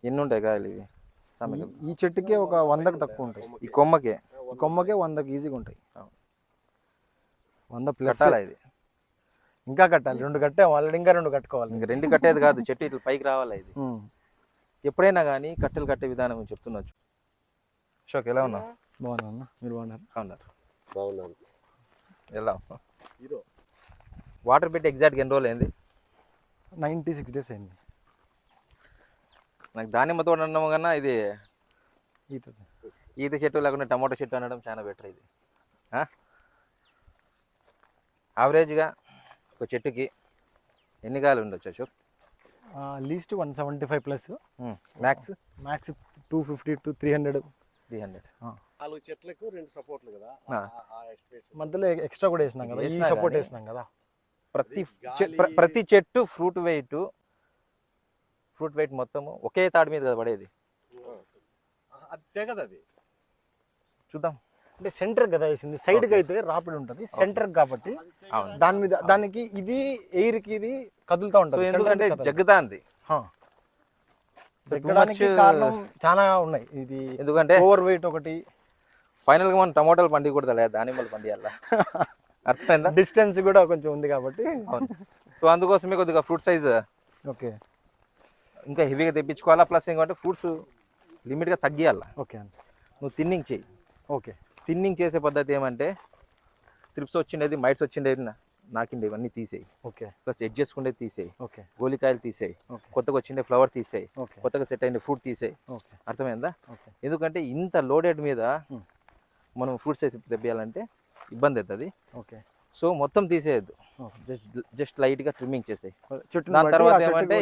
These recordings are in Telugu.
ఎన్ని ఉంటాయి కాయలు ఇవి సామెకలు? ఈ చెట్టుకే ఒక 100కి తక్కువ ఉంటాయి. ఈ కొమ్మకే కొమ్మకే 100కి ఈజీగా ఉంటాయి. 100 ప్లస్. కట్టాలా ఇది? ఇంకా కట్టాలి, 2 కట్టాము ఆల్రెడీ, ఇంకా 2 కట్టుకోవాలి. ఇంకా 2 కట్టేది కాదు, చెట్టు ఇట్లా పైకి రావాలా ఇది. ఎప్పుడైనా కానీ కట్టెలు కట్టే విధానం చెప్తున్నాచ్చు. అశోక్ ఎలా ఉన్నావు? బాగున్నా అన్న, మీరు బాగున్నారు? బాగున్నాను. ఎలా వాటర్ పెట్టి ఎగ్జాక్ట్గా ఎన్ని రోజులు అయింది? 96 days అయింది. నాకు దానిమ్మ తోట అన్నాము కన్నా ఇది ఈత చెట్టు లేకుండా టమాటో చెట్టు అనడం చాలా బెటర్. ఇది యావరేజ్గా ఒక చెట్టుకి ఎన్ని కాయలు ఉండొచ్చు Ashok? Least 175 plus, max 250 to 300. 4 చెట్లకు 2 సపోర్ట్లు కదా, మధ్యలో ఎక్స్ట్రా కూడా వేసినాం కదా, ఈ సపోర్ట్ వేసినాం కదా. ప్రతి చెట్టు ఫ్రూట్ వెయిట్ మొత్తము ఒకే తాడు మీద కదా పడేది. అంతే కదా, అది చూద్దాం. అంటే సెంటర్ కదా వేసింది, సైడ్కి అయితే రాపిడి ఉంటుంది, సెంటర్ కాబట్టి దాని మీద దానికి ఇది ఎయిర్కి ఇది కదులుతూ ఉంటుంది. ఎందుకంటే జగ్గుతాంది, జగ్గడానికి కారణం చాలా ఉన్నాయి. ఇది ఎందుకంటే ఓవర్ వెయిట్ ఒకటి. ఫైనల్గా మనం టమాటాలు పండికూడదు లేదా దానిమ్మలు పండియాల, అర్థమైందా? డిస్టెన్స్ కూడా కొంచెం ఉంది కాబట్టి. సో అందుకోసమే కొద్దిగా ఫ్రూట్ సైజ్ ఓకే ఇంకా హెవీగా తెప్పించుకోవాలా. ప్లస్ ఏంటంటే ఫ్రూట్స్ లిమిట్గా తగ్గియాల. ఓకే నువ్వు థిన్నింగ్ చెయ్యి. ఓకే థిన్నింగ్ చేసే పద్ధతి ఏమంటే త్రిప్స్ వచ్చిండేది, మైట్స్ వచ్చిండేది, నాకిండేవి అన్నీ తీసేయి. ఓకే ప్లస్ ఎడ్ చేసుకుండేది తీసేయి. ఓకే గోలికాయలు తీసేయి. కొత్తగా వచ్చిండే ఫ్లవర్ తీసేయి. కొత్తగా సెట్ అయిన ఫ్రూట్ తీసేయి. అర్థమైందా? ఎందుకంటే ఇంత లోడెడ్ మీద మనం ఫ్రూట్స్ వేసి తెప్పియాలంటే ఇబ్బంది అవుతుంది. ఓకే సో మొత్తం తీసేయద్దు, జస్ట్ లైట్గా ట్రిమ్మింగ్ చేసేయి. చుట్టూ దాని తర్వాత ఏమంటే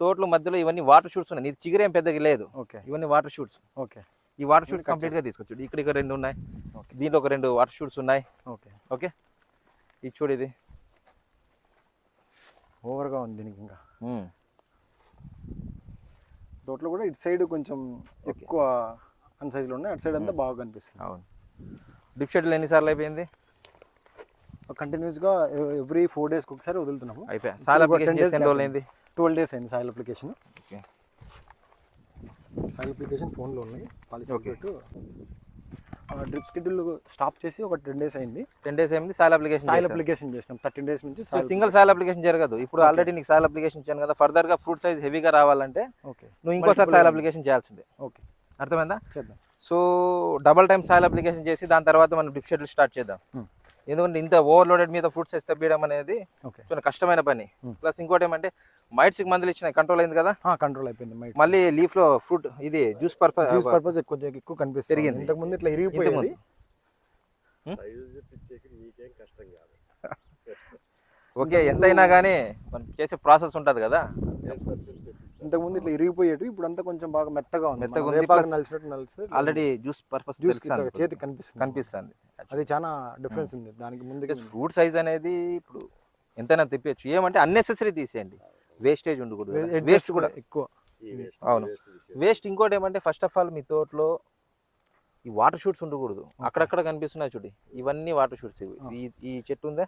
తోటల మధ్యలో ఇవన్నీ వాటర్ షూట్స్ ఉన్నాయి. ఇది చిగురేం పెద్దగా లేదు, ఇవన్నీ వాటర్ షూట్స్. ఓకే ఈ వాటర్ షూట్స్ కంప్లీట్గా తీసుకొచ్చు. ఇక్కడ 2 ఉన్నాయి, దీంట్లో ఒక 2 వాటర్ షూట్స్ ఉన్నాయి. ఓకే ఇది చూడు, ఇది ఓవర్గా ఉంది దీనికి. ఇంకా తోటలో కూడా ఇటు సైడ్ కొంచెం ఎక్కువ అన్ సైజులో ఉన్నాయి, అటు సైడ్ అంతా బాగా కనిపిస్తుంది. అవును. డ్రిప్ షెడ్యూల్ ఎన్నిసార్లు అయిపోయింది? కంటిన్యూస్గా ఎవ్రీ 4 days ఒకసారి వదులుతున్నాము. అయిపోయా. సాయిల్ అప్లికేషన్ చేసి ఎన్ని రోజులు అయింది? 12 days అయింది సాయిల్ అప్లికేషన్. సాయిల్ అప్లికేషన్ ఫోన్లో ఉన్నాయి పాలసీ. డ్రిప్ షెడ్యూల్ స్టాప్ చేసి ఒక 10 days అయింది. 10 days అయింది. సాయిల్ అప్లికేషన్ చేసినాం. 13 days నుంచి సింగిల్ సాయిల్ అప్లికేషన్ జరగదు. ఇప్పుడు ఆల్రెడీ నీకు సాయిల్ అప్లికేషన్ ఇచ్చాను కదా, ఫర్దర్గా ఫ్రూట్ సైజ్ హెవీగా రావాలంటే నువ్వు ఇంకోసారి సాయిల్ అప్లికేషన్ చేయాల్సిందే. ఓకే అర్థమైందా? చేద్దాం. So double time soil application చేసి దాని తర్వాత మనం డ్రిప్ షెడ్యూల్ స్టార్ట్ చేద్దాం. ఎందుకంటే ఇంత ఓవర్లోడెడ్ మీద ఫ్రూట్ సైజ్ తప్పియడం అనేది కొంచెం కష్టమైన పని. ప్లస్ ఇంకోటి ఏమంటే మైట్స్కి మందులు ఇచ్చిన కంట్రోల్ అయింది కదా, కంట్రోల్ అయిపోయింది. మళ్ళీ లీఫ్లో ఫ్రూట్ ఇది జ్యూస్ పర్పస్ కొంచెం ఎక్కువ కనిపిస్తుంది. ఇంతకు ముందు ఇట్లా ఇరిగిపోయింది. ఓకే, ఎంతైనా కానీ మనం చేసే ప్రాసెస్ ఉంటుంది కదా. ఇంతకుముందు ఇట్లా ఇరిగిపోయేటు, ఇప్పుడు అంతా కొంచెం బాగా మెత్తగా ఉంది. ఆల్రెడీ జ్యూస్ పర్పస్ చేతికి కనిపిస్తుంది. అది చాలా డిఫరెన్స్ ఉంది దానికి ముందు. ఫ్రూట్ సైజ్ అనేది ఇప్పుడు ఎంతైనా తెప్పచ్చు. ఏమంటే అన్నెసెసరీ తీసేయండి, వేస్టేజ్ ఉండకూడదు. వేస్ట్ కూడా ఎక్కువ. అవును, వేస్ట్. ఇంకోటి ఏమంటే ఫస్ట్ ఆఫ్ ఆల్ మీ తోటలో ఈ వాటర్ షూట్స్ ఉండకూడదు. అక్కడక్కడ కనిపిస్తున్నాయి చూడు, ఇవన్నీ వాటర్ షూట్స్. ఈ చెట్టు ఉందా,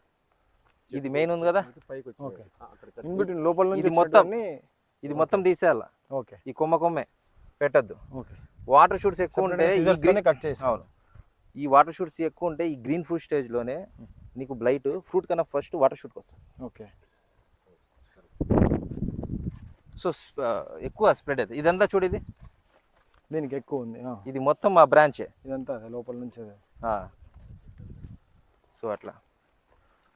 ఇది మెయిన్ ఉంది కదా, లోపల నుంచి ఇది మొత్తం తీసేయాల. ఓకే, ఈ కొమ్మే పెట్టద్దు. ఓకే, వాటర్ షూట్స్ ఎక్కువ ఉంటే కట్ చేసి. అవును, ఈ వాటర్ షూట్స్ ఎక్కువ ఉంటే ఈ గ్రీన్ ఫ్రూట్ స్టేజ్లోనే నీకు బ్లైట్ ఫ్రూట్ కన్నా ఫస్ట్ వాటర్ షూట్కి వస్తుంది. ఓకే, సో ఎక్కువ స్ప్రెడ్ అవుతుంది. ఇదంతా చూడు, ఇది దీనికి ఎక్కువ ఉంది. ఇది మొత్తం మా బ్రాంచే, ఇదంతా లోపల నుంచి. సో అట్లా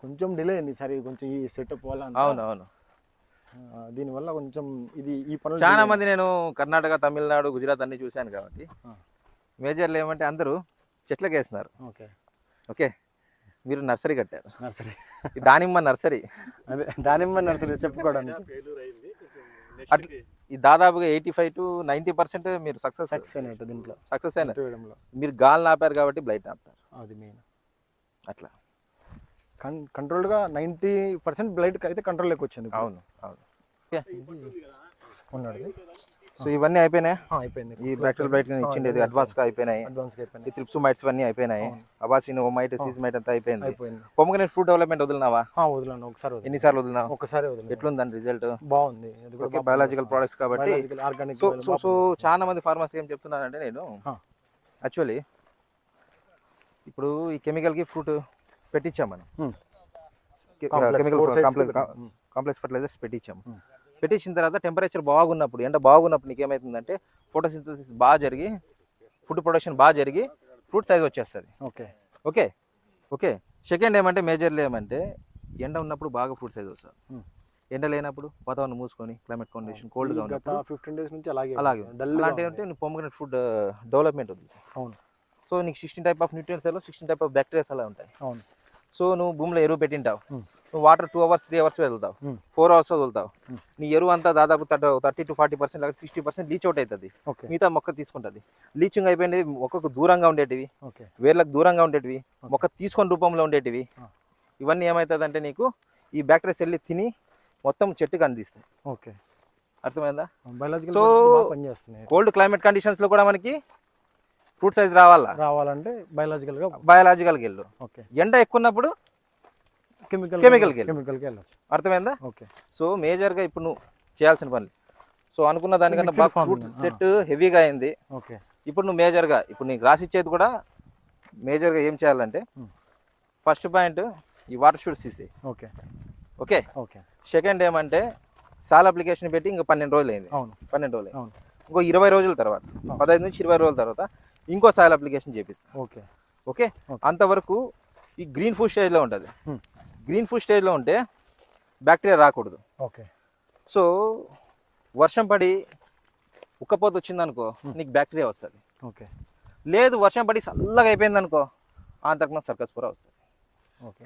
కొంచెం డిలే అయింది సరే, కొంచెం ఈ సెటప్ వల్ల. అవునవును, దీనివల్ల కొంచెం ఇది ఈ పనులు. చాలా మంది నేను కర్ణాటక, తమిళనాడు, గుజరాత్ అన్ని చూశాను కాబట్టి మేజర్లు ఏమంటే అందరూ చెట్లకి వేస్తున్నారు. ఓకే ఓకే, మీరు నర్సరీ కట్టారు. నర్సరీ, దానిమ్మ నర్సరీ. అదే దానిమ్మ నర్సరీ చెప్పుకోవడానికి. ఈ దాదాపుగా 85 to 90% మీరు సక్సెస్ అయినట్టు దీంట్లో. సక్సెస్ అయిన మీరు గాలి ఆపారు కాబట్టి బ్లైట్ ఆపారు, అది మెయిన్. అట్లా కంట్రోల్గా 90% బ్లైట్ అయితే కంట్రోల్లోకి వచ్చింది. అవును అవును. ఉన్నాడు సో ఇవన్నీ అయిపోయినాయి. అయిపోయింది. ఈ బ్యాక్టీరియల్ బ్రైట్ ఇచ్చిండేది అడ్వాన్స్ గా అయిపోయినాయి. ఈ త్రిప్స్ మైట్స్ అన్నీ అయిపోయినాయి. అబాసిన్ మైట్ సీజ్ మైట్ అంతా అయిపోయింది. పొమగ్రనేట్ ఫ్రూట్ డెవలప్మెంట్ వదిలినావా? వదిలాను ఒకసారి. ఎన్నిసార్లు వదిలినా? ఒకసారి వదిలినా. ఎట్లుందని రిజల్ట్? బాగుంది. బయాలజికల్ ప్రొడక్ట్స్ కాబట్టి. ఆర్గానిక్. సో చాలా మంది ఫార్మర్స్ ఏం చెప్తున్నారంటే, నేను యాక్చువల్లీ ఇప్పుడు ఈ కెమికల్ కి ఫ్రూట్ పెట్టించాం మనం. కెమికల్ కాంప్లెక్స్ ఫర్టిలైజర్స్ పెట్టించాము. పెట్టించిన తర్వాత టెంపరేచర్ బాగున్నప్పుడు, ఎండ బాగున్నప్పుడు నీకు ఏమవుతుందంటే ఫోటోసింథసిస్ బాగా జరిగి ఫుడ్ ప్రొడక్షన్ బాగా జరిగి ఫ్రూట్ సైజ్ వచ్చేస్తుంది. ఓకే ఓకే ఓకే సెకండ్ ఏమంటే మేజర్లీ ఏమంటే ఎండ ఉన్నప్పుడు బాగా ఫ్రూట్ సైజ్ వస్తుంది. ఎండ లేనప్పుడు వాతావరణం మూసుకొని క్లైమేట్ కండిషన్ కోల్డ్గా ఉన్నప్పుడు 15 days నుంచి అలాగే అలాంటివి అంటే నువ్వు పొమగ్రనేట్ ఫుడ్ డెవలప్మెంట్ ఉంది. అవును. సో నీకు 16 type of nutrients 16 type of bacterias అలా ఉంటాయి. అవును. సో నువ్వు భూమిలో ఎరువు పెట్టింటావు, నువ్వు వాటర్ 2 hours 3 hours వదులుతావు, 4 hours వదులుతావు. నీ ఎరువు అంతా దాదాపు 30 to 40% 60% లీచ్ అవుట్ అవుతుంది. మిగతా మొక్క తీసుకుంటుంది. లీచింగ్ అయిపోయింది. మొక్కకు దూరంగా ఉండేటివి, వేర్లకు దూరంగా ఉండేటివి, మొక్క తీసుకొని రూపంలో ఉండేటివి, ఇవన్నీ ఏమవుతుంది అంటే నీకు ఈ బ్యాక్టీరియా సెల్ తిని మొత్తం చెట్టుకు అందిస్తాయి. ఓకే, అర్థమైందా? సో కోల్డ్ క్లైమేట్ కండిషన్స్ లో కూడా మనకి ఫ్రూట్ సైజ్ రావాలంటే బయాలజికల్ వెళ్ళు. ఎండ ఎక్కువ ఉన్నప్పుడు కెమికల్ అర్థమైందా? సో మేజర్ గా ఇప్పుడు నువ్వు చేయాల్సిన పని, సో అనుకున్న దానికన్నా బాగా ఫ్రూట్ సెట్ హెవీగా అయింది. ఇప్పుడు నువ్వు మేజర్ గా ఇప్పుడు నీకు రాసిచ్చేది కూడా మేజర్ గా ఏం చేయాలంటే, ఫస్ట్ పాయింట్ ఈ వాటర్ షూట్స్ తీసేయి. ఓకే ఓకే సెకండ్ ఏమంటే సాల్ అప్లికేషన్ పెట్టి ఇంకా 12 రోజులు అయింది. 12 రోజులు అయింది. ఇంకో 20 రోజుల తర్వాత 15 నుంచి 20 రోజుల తర్వాత ఇంకో సాయిల్ అప్లికేషన్ చేపిస్తాం. ఓకే ఓకే అంతవరకు ఈ గ్రీన్ ఫుడ్ స్టేజ్లో ఉంటుంది. గ్రీన్ ఫుడ్ స్టేజ్లో ఉంటే బ్యాక్టీరియా రాకూడదు. ఓకే, సో వర్షం పడి ఉక్కపోత వచ్చిందనుకో నీకు బ్యాక్టీరియా వస్తుంది. ఓకే, లేదు వర్షం పడి చల్లగా అయిపోయింది అనుకో ఆంత్రాక్నోస్ సర్కోస్పోరా వస్తుంది. ఓకే,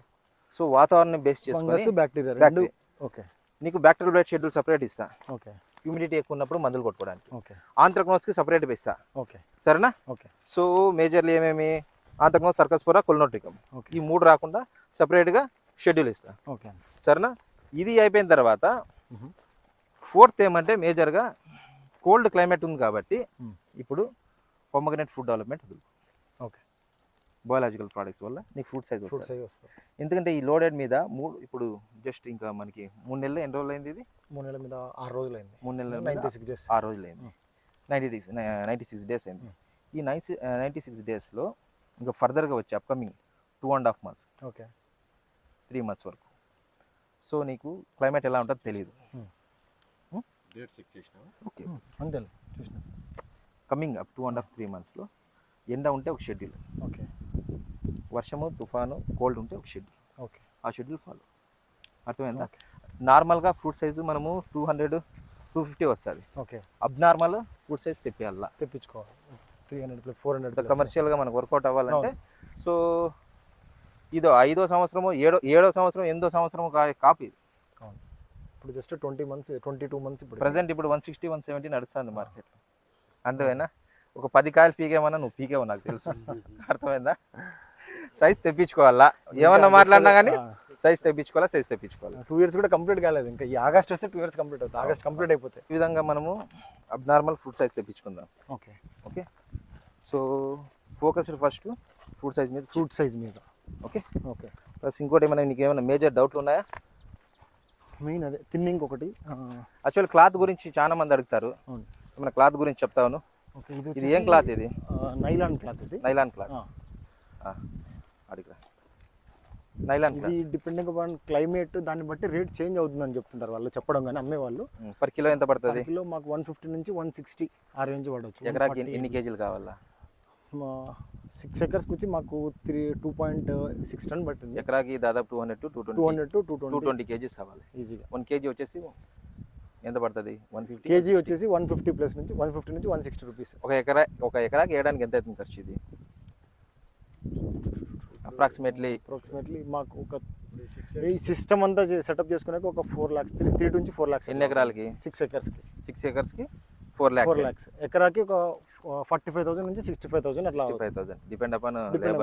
సో వాతావరణం బేస్ చేసుకొని బ్యాక్టీరియా. ఓకే, నీకు బ్యాక్టీరియల్ బ్లడ్ షెడ్యూల్ సపరేట్ ఇస్తా. ఓకే, హ్యూమిడిటీ ఎక్కువ ఉన్నప్పుడు మందులు కొట్టుకోవడానికి. ఓకే, ఆంత్రాక్నోస్కి సపరేట్ ఇస్తా. ఓకే, సరేనా? ఓకే, సో మేజర్లీ ఏమేమి ఆంత్రాక్నోస్ సర్కోస్పోరా కొలినోట్రికమ్ ఈ 3 రాకుండా సపరేట్గా షెడ్యూల్ ఇస్తా. ఓకే, సరేనా? ఇది అయిపోయిన తర్వాత 4th ఏమంటే మేజర్గా కోల్డ్ క్లైమేట్ ఉంది కాబట్టి ఇప్పుడు పొమగ్రనేట్ ఫుడ్ డెవలప్మెంట్ వదులు. ఓకే, బయాలజికల్ ప్రోడక్ట్స్ వల్ల నీకు ఫ్రూట్ సైజ్ వస్తుంది. ఎందుకంటే ఈ లోడెడ్ మీద ఇప్పుడు జస్ట్ ఇంకా మనకి 3 నెలలు ఎన్ని రోజులు అయింది? ఇది 3 నెలల మీద 6 రోజులు అయింది. 3 నెలల 96 days 6 రోజులు అయింది. 96 days అయింది. ఈ 96 daysలో ఇంకా ఫర్దర్గా వచ్చి అప్కమింగ్ 2.5 months, ఓకే 3 months వరకు. సో నీకు క్లైమేట్ ఎలా ఉంటుందో తెలియదు. ఓకే, అంతే చూసిన కమింగ్ అప్ 2.5-3 monthsలో ఎండ ఉంటే ఒక షెడ్యూల్, ఓకే, వర్షము తుఫాను కోల్డ్ ఉంటే ఒక షెడ్యూల్. ఓకే, ఆ షెడ్యూల్ ఫాలో. అర్థమైందా? నార్మల్గా ఫ్రూట్ సైజు మనము 200-250 వస్తుంది. ఓకే, అబ్నార్మల్ ఫ్రూట్ సైజ్ తెప్పించుకోవాలి 300+400. కమర్షియల్గా మనకు వర్కౌట్ అవ్వాలంటే సో ఇదో 5వ సంవత్సరము 7వ సంవత్సరం 8వ సంవత్సరం కాపీ. ఇప్పుడు జస్ట్ 20 months 22 months ఇప్పుడు ప్రజెంట్ ఇప్పుడు 160-170 నడుస్తుంది మార్కెట్లో. అందువైనా ఒక 10 కాయలు పీకేమన్నా నువ్వు పీకేవు నాకు తెలుసు. అర్థమైందా? సైజ్ తెప్పించుకోవాలా, ఏమన్నా మాట్లాడినా కానీ సైజ్ తెప్పించుకోవాలా. 2 years కూడా కంప్లీట్ కాలేదు, ఇంకా ఈ ఆగస్ట్ వస్తే 2 years కంప్లీట్ అవుతుంది. ఆగస్ట్ కంప్లీట్ అయిపోతే ఈ విధంగా మనము అబ్నార్మల్ ఫుడ్ సైజ్ తెప్పించుకుందాం. Okay okay, so focused first fruit size మీద. ఓకే ఓకే, ప్లస్ ఇంకోటి ఏమైనా నీకు ఏమైనా మేజర్ డౌట్లు ఉన్నాయా? మెయిన్ అదే థిన్నింగ్ ఒకటి. యాక్చువల్ క్లాత్ గురించి చాలా మంది అడుగుతారు, ఏమైనా క్లాత్ గురించి చెప్తాను. ఓకే, ఇది ఏం క్లాత్? ఇది నైలాన్ క్లాత్. ఇది నైలాన్ క్లాత్. అడిగా నైలాన్ ఇది డిపెండింగ్ అపాన్ క్లైమేట్ దాన్ని బట్టి రేట్ చేంజ్ అవుతుందని చెప్తుంటారు వాళ్ళు చెప్పడం, కానీ అమ్మేవాళ్ళు. పర్ కిలో ఎంత పడుతుంది? కిలో మాకు 150 నుంచి 160 ఆ రేంజ్ పడవచ్చు. ఎకరాకి ఎన్ని కేజీలు కావాలా? 6 acres వచ్చి మాకు 2.6 ton పట్టింది. ఎకరాకి దాదాపు 200 to 220 కేజీస్ అవ్వాలి ఈజీగా. 1 kg వచ్చేసి ఎంత పడుతుంది? 150 kg వచ్చేసి 150 ప్లస్ నుంచి 150 నుంచి 160 రూపీస్. ఒక ఎకరాకి వేయడానికి ఎంత అవుతుంది ఖర్చు? ఇది అప్రాక్సిమేట్లీ మాకు ఒక ఈ సిస్టమ్ అంతా సెటప్ చేసుకున్నాక ఒక 4 lakhs 3 నుంచి 4 lakhs. ఎన్ని ఎకరాలకి? 6 acresకి 4 lakhs. ఎకరాకి ఒక 45,000 నుంచి 65,000 అట్లా. 65,000 డిపెండ్ అపాన్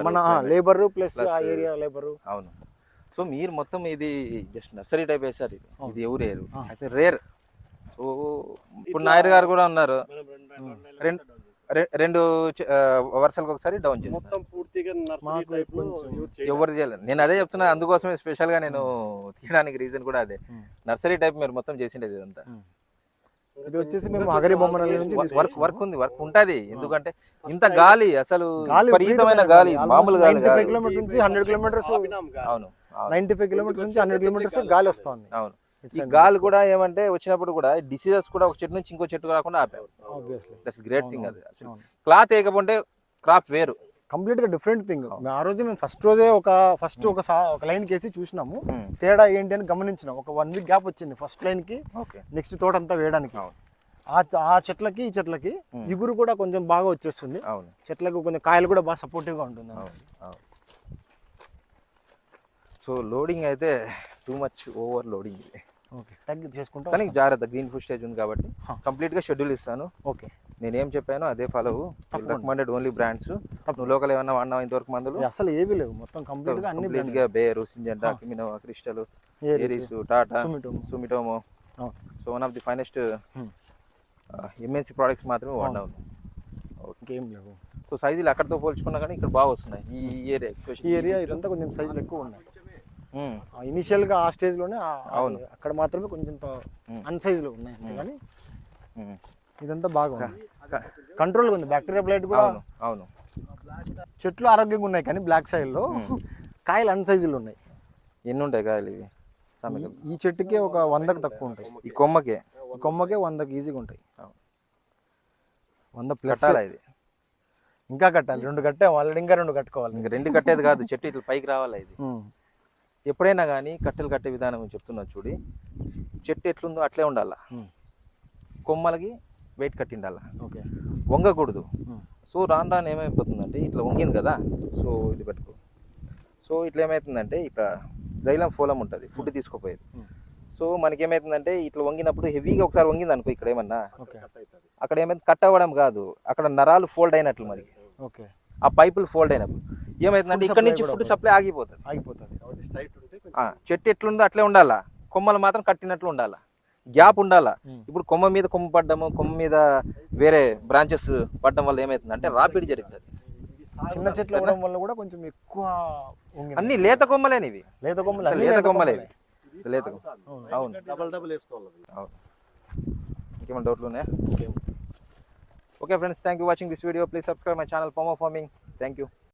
మన లేబర్ ప్లస్ ఆ ఏరియా లేబర్. అవును. సో మీరు మొత్తం ఇది జస్ట్ నర్సరీ టైప్ వేసారు. ఇది ఎవరు రేర్ సో ఇప్పుడు నాయర్ గారు కూడా ఉన్నారు, రెండు వరుసలకు ఒకసారి డౌన్ చేస్తారు. మొత్తం పూర్తిగా నర్సరీ మాకు టైప్ లో కొంచెం యూజ్ చేయాలి. ఎవరు చేయలేదు. నేను అదే చెప్తున్నా, అందుకోసమే స్పెషల్ గా నేను తీయడానికి రీజన్ కూడా అదే. నర్సరీ టైప్ మీరు మొత్తం చేసిండేది ఇదంతా. ఇది వచ్చేసి మేము హగరి బొమ్మనల్లి నుంచి వర్క్ ఉంటది. ఎందుకంటే ఇంత గాలి, అసలు విపరీతమైన గాలి, మామూలు గాలి 95 కిలోమీటర్ నుంచి 100 కిలోమీటర్స్, అవును 95 కిలోమీటర్స్ నుంచి 100 కిలోమీటర్స్ గాలి వస్తుంది. అవును. ఈ గాలి కూడా ఏమంటే వచ్చినప్పుడు కూడా డిసీజెస్ కూడా ఒక చెట్టు నుంచి ఇంకో చెట్టు కాకుండా ఆపారు. Obviously that's great thing. అది క్లాత్ వేయకపోతే క్రాప్ వేరు, కంప్లీట్ గా డిఫరెంట్ థింగ్. ఆ రోజు మేము ఫస్ట్ రోజే ఒక లైన్ కేసి చూసినాము, తేడా ఏంటి అని గమనించినాం. ఒక 1 వీక్ గ్యాప్ వచ్చింది ఫస్ట్ లైన్ కి నెక్స్ట్ తోట అంతా వేయడానికి. ఆ చెట్లకి ఈ చెట్లకి ఇగురు కూడా కొంచెం బాగా వచ్చేస్తుంది. అవును, చెట్లకు కొంచెం కాయలు కూడా బాగా సపోర్టివ్ గా ఉంటుంది. సో లోడింగ్ అయితే టూ మచ్ ఓవర్ లోడింగ్ ఇది. ఓకే, తగ్గి చేసుకుంటాం కానీ జాగ్రత్త, గ్రీన్ ఫుడ్ స్టేజ్ ఉంది కాబట్టి కంప్లీట్ గా షెడ్యూల్ ఇస్తాను. ఓకే, నేనేం చెప్పాను అదే ఫాలో. Recommended only brands. నువ్వు లోకల్ ఏమన్నా వాడినావు ఇంతవరకు మందులు? అసలు ఏవి లేవు, మొత్తం కంప్లీట్ గా అన్ని కంప్లీట్ గా బేరు, సింజెంటా, కిమినో, క్రిస్టల్, ఏరిస్, Tata, Sumitomo. So one of the finest MNC products మాత్రమే వాడినావు. ఇంకేం లేవు. సో సైజులు అక్కడితో పోల్చుకున్నా కానీ ఇక్కడ బాగా వస్తున్నాయి ఈ ఏరియా. ఎస్పెషల్లీ ఈ ఏరియా ఇదంతా కొంచెం సైజులు ఎక్కువ ఉన్నాయి. ఇనిషియల్ గా ఆ స్టేజ్ లోనే అవును, అక్కడ మాత్రమే కొంచెం అన్ సైజ్ లో ఉన్నాయి, కానీ ఇదంతా బాగా ఉంది, కంట్రోల్ ఉంది. బ్యాక్టీరియా బ్లైట్ కూడా అవును. చెట్లు ఆరోగ్యంగా ఉన్నాయి, కానీ బ్లాక్ సైడ్ లో కాయలు అన్ సైజులు ఉన్నాయి. ఎన్ని ఉంటాయి కాయలు ఇవి? ఈ చెట్టుకే ఒక 100కి తక్కువ ఉంటాయి. ఈ కొమ్మకే 100కి ఈజీగా ఉంటాయి. 100 ప్లస్ ఇది. ఇంకా కట్టాలి, 2 కట్టాం ఆల్రెడీ, ఇంకా 2 కట్టుకోవాలి. ఇంకా 2 కట్టేది కాదు, చెట్టు ఇట్లా పైకి రావాలి. ఇది ఎప్పుడైనా కానీ కట్టెలు కట్టే విధానం చెప్తున్నా చూడి. చెట్టు ఎట్లుందో అట్లే ఉండాల, కొమ్మలకి వెయిట్ కట్టిండాల, ఓకే, వంగకూడదు. సో రాను రాను ఏమైపోతుందంటే ఇట్లా వంగింది కదా, సో ఇది పెట్టుకో. సో ఇట్లా ఏమవుతుందంటే ఇట్లా జైలం ఫోలం ఉంటుంది, ఫుడ్ తీసుకుపోయేది. సో మనకి ఏమవుతుందంటే ఇట్లా వంగినప్పుడు హెవీగా ఒకసారి వంగింది అనుకో, ఇక్కడ ఏమన్నా అక్కడ ఏమైంది కట్ అవ్వడం కాదు, అక్కడ నరాలు ఫోల్డ్ అయినట్లు మరి. ఓకే, ఆ పైపులు ఫోల్డ్ అయినప్పుడు ఏమైతుందంటే ఇక్కడ నుంచి ఫుడ్ సప్లై ఆగిపోతుంది. చెట్టు ఎట్లుందో అట్లే ఉండాలా, కొమ్మలు మాత్రం కట్టినట్లు ఉండాలా, గ్యాప్ ఉండాలా. ఇప్పుడు కొమ్మ మీద కొమ్మ పడ్డము, కొమ్మ మీద వేరే బ్రాంచెస్ పడడం వల్ల ఏమైతుందంటే రాపిడి జరుగుతుంది. చిన్న చెట్లు అవ్వడం వల్ల కూడా కొంచెం ఎక్కువ అన్ని లేత కొమ్మలేనివి, లేత కొమ్మలు, లేత కొమ్మలేవి, లేత కొమ్మలు. అవును, డబల్ వేసుకోవాలి. అవును. ఇంకేమైనా డౌట్లు ఉన్నాయా? Okay friends, thank you watching this video. Please subscribe my channel Pomo Farming. Thank you.